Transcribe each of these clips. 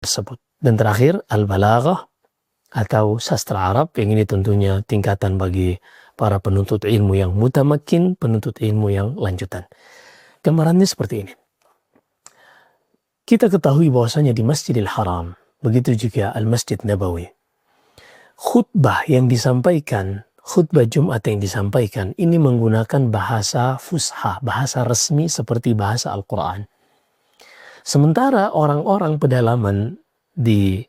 tersebut. Dan terakhir, al-balaghah atau sastra Arab, yang ini tentunya tingkatan bagi para penuntut ilmu yang mutamakin, penuntut ilmu yang lanjutan. Gambarannya seperti ini. Kita ketahui bahwasanya di Masjidil Haram, begitu juga Al-Masjid Nabawi, khutbah yang disampaikan, khutbah Jumat yang disampaikan, ini menggunakan bahasa fusha, bahasa resmi seperti bahasa Al-Quran. Sementara orang-orang pedalaman di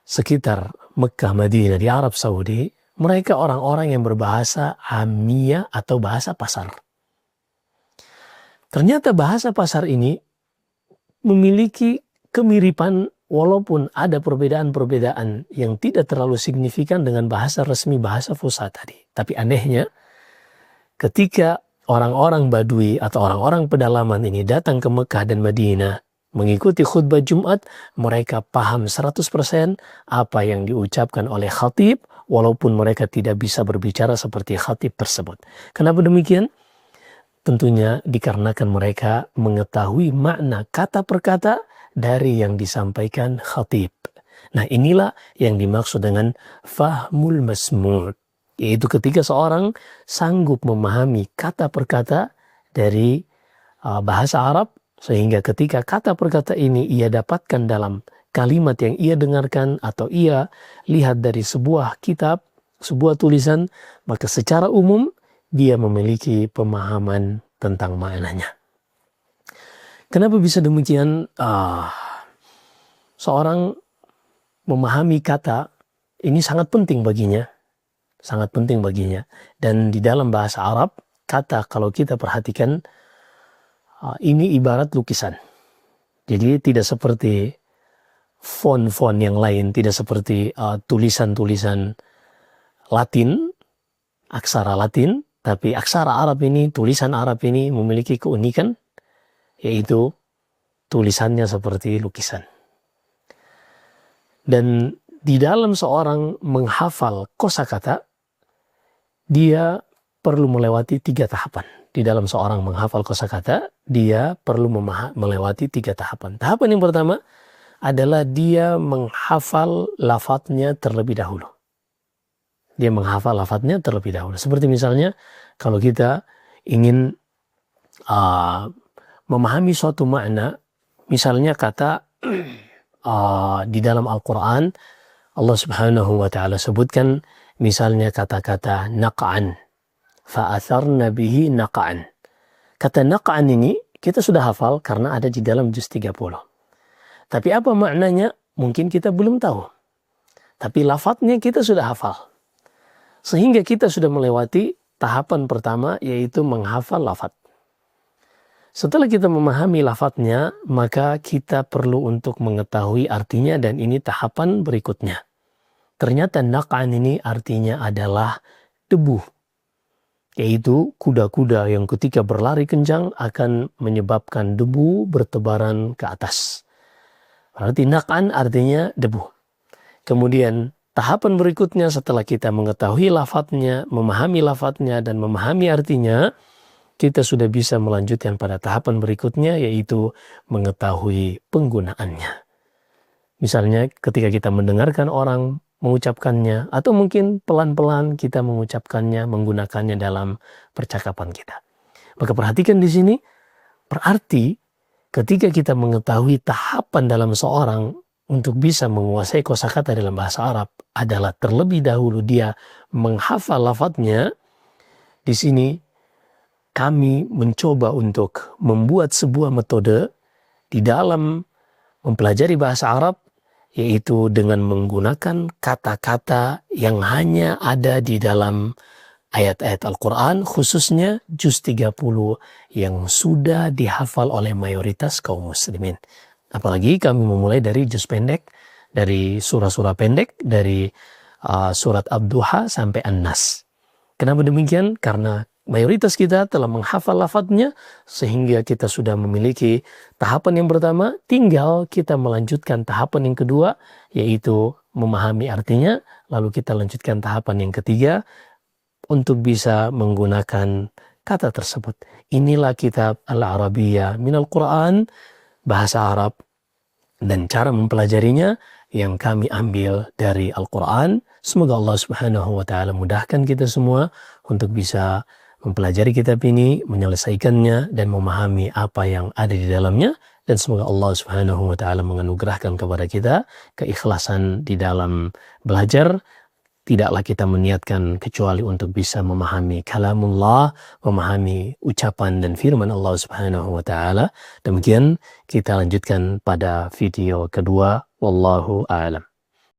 sekitar Mekah, Madinah, di Arab Saudi, mereka orang-orang yang berbahasa Amiyah atau bahasa pasar. Ternyata bahasa pasar ini memiliki kemiripan walaupun ada perbedaan-perbedaan yang tidak terlalu signifikan dengan bahasa resmi, bahasa fusha tadi. Tapi anehnya, ketika orang-orang Badui atau orang-orang pedalaman ini datang ke Mekah dan Madinah mengikuti khutbah Jumat, mereka paham 100% apa yang diucapkan oleh khatib, walaupun mereka tidak bisa berbicara seperti khatib tersebut. Kenapa demikian? Tentunya dikarenakan mereka mengetahui makna kata per kata dari yang disampaikan khatib. Nah, inilah yang dimaksud dengan fahmul masmu', yaitu ketika seorang sanggup memahami kata per kata dari bahasa Arab, sehingga ketika kata per kata ini ia dapatkan dalam kalimat yang ia dengarkan atau ia lihat dari sebuah kitab, sebuah tulisan, maka secara umum dia memiliki pemahaman tentang maknanya. Kenapa bisa demikian? Seorang memahami kata ini sangat penting baginya. Sangat penting baginya. Dan di dalam bahasa Arab, kata kalau kita perhatikan, ini ibarat lukisan. Jadi tidak seperti font-font yang lain, tidak seperti tulisan-tulisan Latin, aksara Latin, tapi aksara Arab ini, tulisan Arab ini memiliki keunikan, yaitu tulisannya seperti lukisan. Dan di dalam seorang menghafal kosakata, dia perlu melewati 3 tahapan. Di dalam seorang menghafal kosakata, dia perlu melewati 3 tahapan. Tahapan yang pertama adalah dia menghafal lafadznya terlebih dahulu. Dia menghafal lafadznya terlebih dahulu. Seperti misalnya, kalau kita ingin memahami suatu makna, misalnya kata di dalam Al-Quran, Allah Subhanahu wa Ta'ala sebutkan misalnya kata-kata naq'an, fa'atharna bihi naq'an. Kata naq'an ini kita sudah hafal karena ada di dalam juz 30. Tapi apa maknanya mungkin kita belum tahu. Tapi lafadznya kita sudah hafal. Sehingga kita sudah melewati tahapan pertama, yaitu menghafal lafadz. Setelah kita memahami lafadznya, maka kita perlu untuk mengetahui artinya, dan ini tahapan berikutnya. Ternyata naq'an ini artinya adalah debu. Yaitu kuda-kuda yang ketika berlari kencang akan menyebabkan debu bertebaran ke atas. Berarti naq'an artinya debu. Kemudian tahapan berikutnya setelah kita mengetahui lafadznya, memahami lafadznya dan memahami artinya, kita sudah bisa melanjutkan pada tahapan berikutnya, yaitu mengetahui penggunaannya. Misalnya ketika kita mendengarkan orang mengucapkannya, atau mungkin pelan-pelan kita mengucapkannya, menggunakannya dalam percakapan kita. Maka perhatikan di sini, berarti ketika kita mengetahui tahapan dalam seorang untuk bisa menguasai kosakata dalam bahasa Arab adalah terlebih dahulu dia menghafal lafadznya. Di sini kami mencoba untuk membuat sebuah metode di dalam mempelajari bahasa Arab, yaitu dengan menggunakan kata-kata yang hanya ada di dalam ayat-ayat Al-Quran, khususnya juz 30 yang sudah dihafal oleh mayoritas kaum muslimin. Apalagi kami memulai dari juz pendek, dari surah-surah pendek, dari surat Ad-Duha sampai An-Nas. Kenapa demikian? Karena mayoritas kita telah menghafal lafadznya, sehingga kita sudah memiliki tahapan yang pertama, tinggal kita melanjutkan tahapan yang kedua, yaitu memahami artinya, lalu kita lanjutkan tahapan yang ketiga untuk bisa menggunakan kata tersebut. Inilah kitab Al-Arabiyyah Minal Quran, bahasa Arab dan cara mempelajarinya yang kami ambil dari Al-Quran. Semoga Allah Subhanahu wa Ta'ala mudahkan kita semua untuk bisa mempelajari kitab ini, menyelesaikannya, dan memahami apa yang ada di dalamnya. Dan semoga Allah Subhanahu wa Ta'ala menganugerahkan kepada kita keikhlasan di dalam belajar. Tidaklah kita meniatkan kecuali untuk bisa memahami kalamullah, memahami ucapan dan firman Allah Subhanahu wa Ta'ala. Demikian kita lanjutkan pada video kedua. Wallahu a'lam.